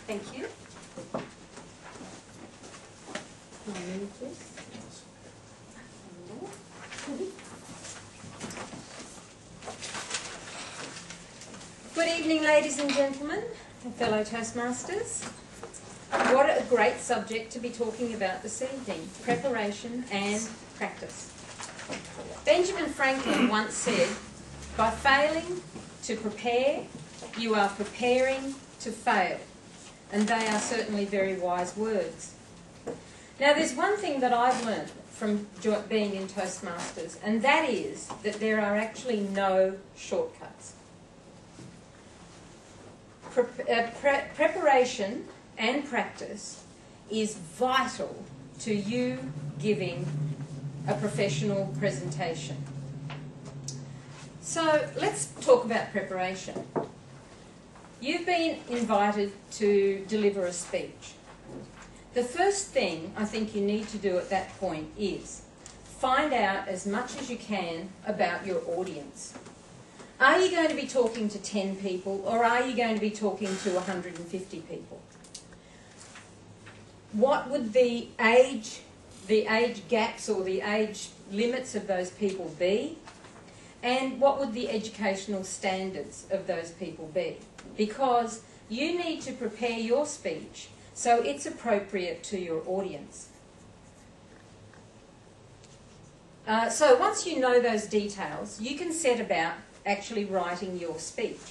Thank you. Can I move this? Good evening, ladies and gentlemen, and fellow Toastmasters. What a great subject to be talking about this evening, preparation and practice. Benjamin Franklin once said, by failing to prepare, you are preparing to fail. And they are certainly very wise words. Now, there's one thing that I've learned from being in Toastmasters, and that is that there are actually no shortcuts. Preparation and practice is vital to you giving a professional presentation. So let's talk about preparation. You've been invited to deliver a speech. The first thing I think you need to do at that point is find out as much as you can about your audience. Are you going to be talking to 10 people, or are you going to be talking to 150 people? What would the age gaps or the age limits of those people be? And what would the educational standards of those people be? Because you need to prepare your speech so it's appropriate to your audience. So once you know those details, you can set about actually writing your speech.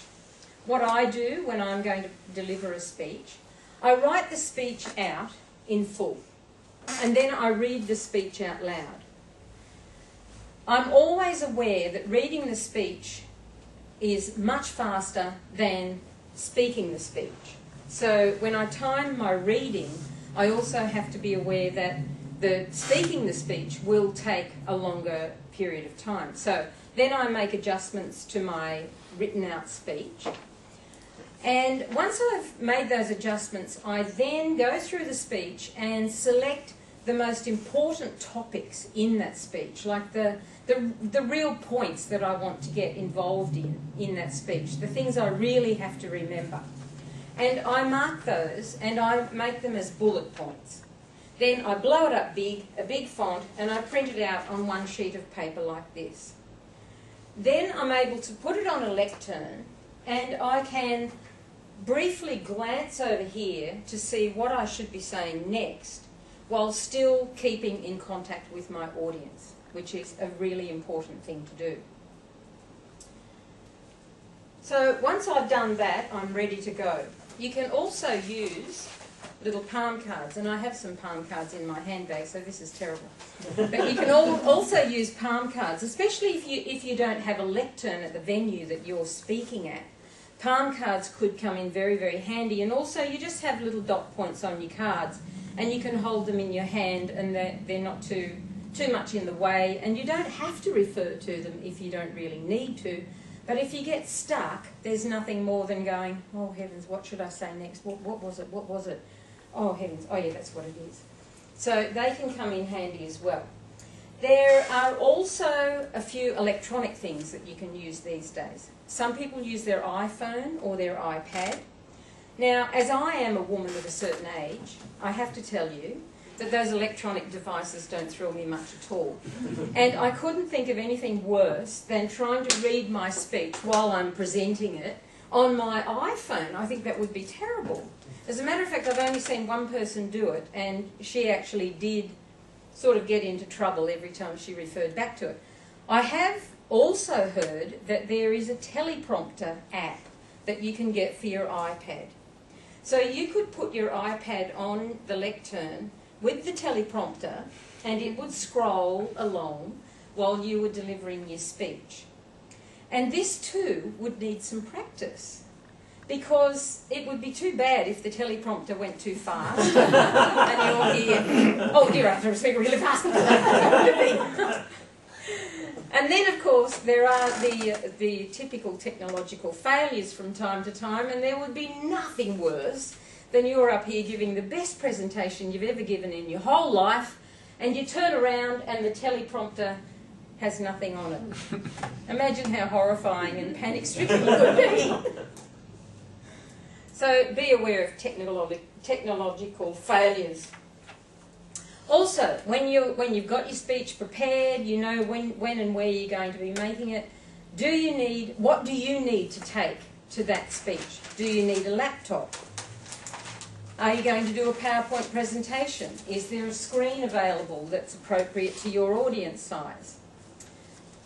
What I do when I'm going to deliver a speech, I write the speech out in full, and then I read the speech out loud. I'm always aware that reading the speech is much faster than speaking the speech. So when I time my reading, I also have to be aware that speaking the speech will take a longer period of time. So then I make adjustments to my written out speech. And once I've made those adjustments, I then go through the speech and select the most important topics in that speech, like the real points that I want to get involved in that speech, the things I really have to remember. And I mark those and I make them as bullet points. Then I blow it up big, a big font, and I print it out on one sheet of paper like this. Then I'm able to put it on a lectern, and I can briefly glance over here to see what I should be saying next, while still keeping in contact with my audience, which is a really important thing to do. So once I've done that, I'm ready to go. You can also use little palm cards, and I have some palm cards in my handbag, so this is terrible. But you can also use palm cards, especially if you don't have a lectern at the venue that you're speaking at. Palm cards could come in very, very handy, and also you just have little dot points on your cards, and you can hold them in your hand, and they're not too much in the way, and you don't have to refer to them if you don't really need to. But if you get stuck, there's nothing more than going, oh heavens, what should I say next? What was it? What was it? Oh heavens, oh yeah, that's what it is. So they can come in handy as well. There are also a few electronic things that you can use these days. Some people use their iPhone or their iPad. Now, as I am a woman of a certain age, I have to tell you that those electronic devices don't thrill me much at all. And I couldn't think of anything worse than trying to read my speech while I'm presenting it on my iPhone. I think that would be terrible. As a matter of fact, I've only seen one person do it, and she actually did sort of get into trouble every time she referred back to it. I have also heard that there is a teleprompter app that you can get for your iPad. So you could put your iPad on the lectern with the teleprompter, and it would scroll along while you were delivering your speech. And this too would need some practice, because it would be too bad if the teleprompter went too fast and you're here, oh dear, I have to speak really fast. And then, of course, there are the typical technological failures from time to time, and there would be nothing worse than you're up here giving the best presentation you've ever given in your whole life, and you turn around and the teleprompter has nothing on it. Imagine how horrifying and panic-stricken you would be. So be aware of technological failures. Also, when you've got your speech prepared, you know when and where you're going to be making it, what do you need to take to that speech? Do you need a laptop? Are you going to do a PowerPoint presentation? Is there a screen available that's appropriate to your audience size?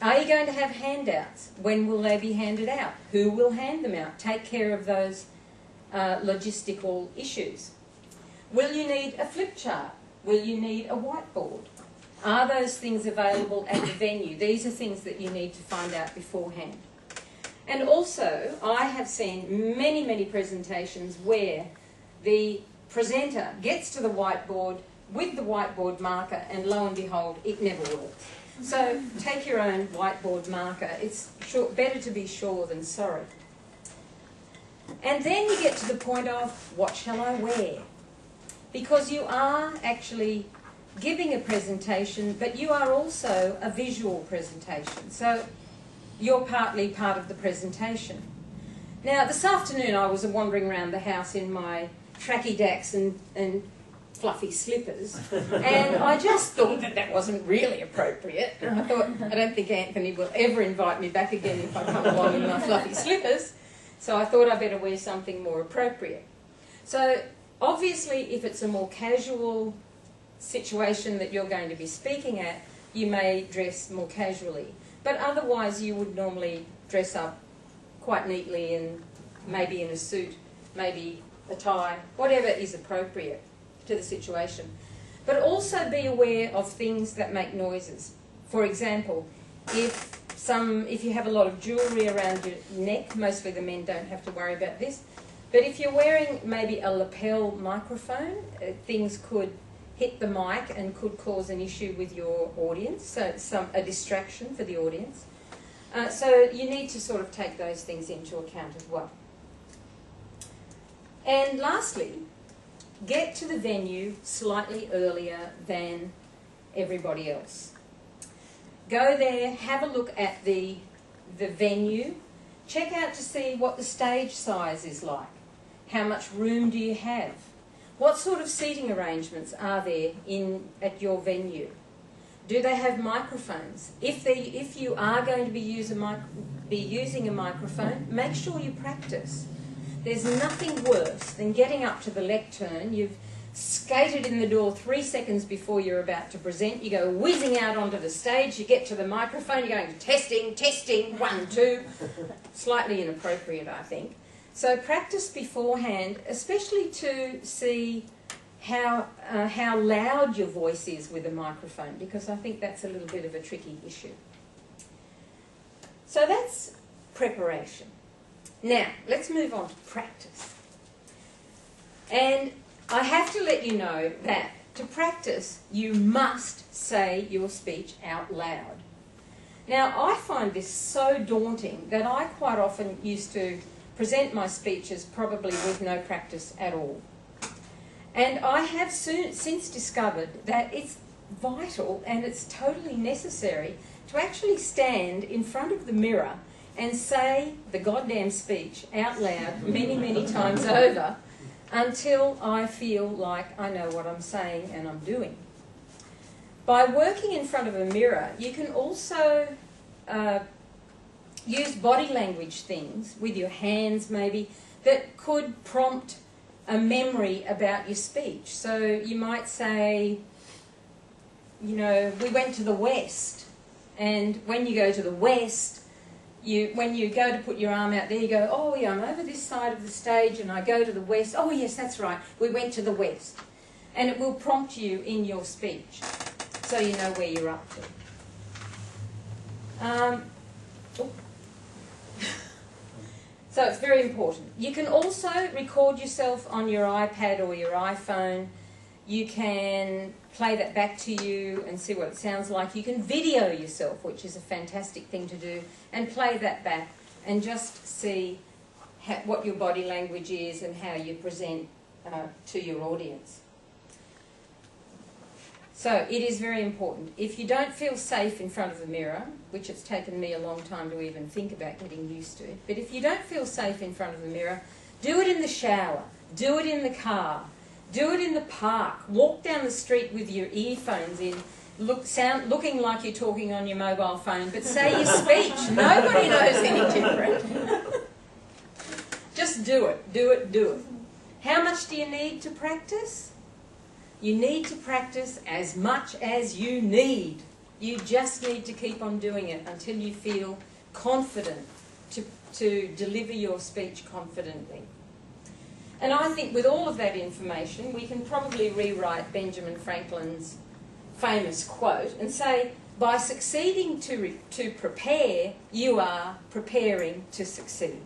Are you going to have handouts? When will they be handed out? Who will hand them out? Take care of those logistical issues. Will you need a flip chart? Will you need a whiteboard? Are those things available at the venue? These are things that you need to find out beforehand. And also, I have seen many, many presentations where the presenter gets to the whiteboard with the whiteboard marker and lo and behold, it never works. So take your own whiteboard marker. It's better to be sure than sorry. And then you get to the point of, what shall I wear? Because you are actually giving a presentation, but you are also a visual presentation. So you're partly part of the presentation. Now, this afternoon I was wandering around the house in my tracky dacks and fluffy slippers, and I just thought that wasn't really appropriate. And I thought, I don't think Anthony will ever invite me back again if I come along in my fluffy slippers, so I thought I better wear something more appropriate. So obviously, if it's a more casual situation that you're going to be speaking at, you may dress more casually. But otherwise, you would normally dress up quite neatly and maybe in a suit, maybe a tie, whatever is appropriate to the situation. But also be aware of things that make noises. For example, if you have a lot of jewellery around your neck, mostly the men don't have to worry about this, but if you're wearing maybe a lapel microphone, things could hit the mic and could cause an issue with your audience, so a distraction for the audience. So you need to sort of take those things into account as well. And lastly, get to the venue slightly earlier than everybody else. Go there, have a look at the venue, check out to see what the stage size is like. How much room do you have? What sort of seating arrangements are there at your venue? Do they have microphones? If you are going to be using a microphone, make sure you practice. There's nothing worse than getting up to the lectern. You've skated in the door 3 seconds before you're about to present. You go whizzing out onto the stage. You get to the microphone. You're going testing, testing, 1, 2. Slightly inappropriate, I think. So practice beforehand, especially to see how loud your voice is with a microphone, because I think that's a little bit of a tricky issue. So that's preparation. Now, let's move on to practice. And I have to let you know that to practice, you must say your speech out loud. Now, I find this so daunting that I quite often used to present my speeches probably with no practice at all. And I have since discovered that it's vital and it's totally necessary to actually stand in front of the mirror and say the goddamn speech out loud many, many times over until I feel like I know what I'm saying and I'm doing. By working in front of a mirror, you can also use body language things with your hands maybe that could prompt a memory about your speech. So you might say, you know, we went to the West, and when you go to the West, when you go to put your arm out there, you go, oh yeah, I'm over this side of the stage and I go to the West. Oh yes, that's right, we went to the West. And it will prompt you in your speech so you know where you're up to. So it's very important. You can also record yourself on your iPad or your iPhone. You can play that back to you and see what it sounds like. You can video yourself, which is a fantastic thing to do, and play that back and just see what your body language is and how you present to your audience. So it is very important. If you don't feel safe in front of the mirror, which it's taken me a long time to even think about getting used to, but if you don't feel safe in front of the mirror, Do it in the shower. Do it in the car. Do it in the park. Walk down the street with your earphones in, looking like you're talking on your mobile phone, but say your speech. Nobody knows any different. Just do it, do it, do it. How much do you need to practice? You need to practice as much as you need. You just need to keep on doing it until you feel confident to deliver your speech confidently. And I think with all of that information, we can probably rewrite Benjamin Franklin's famous quote and say, by succeeding to prepare, you are preparing to succeed.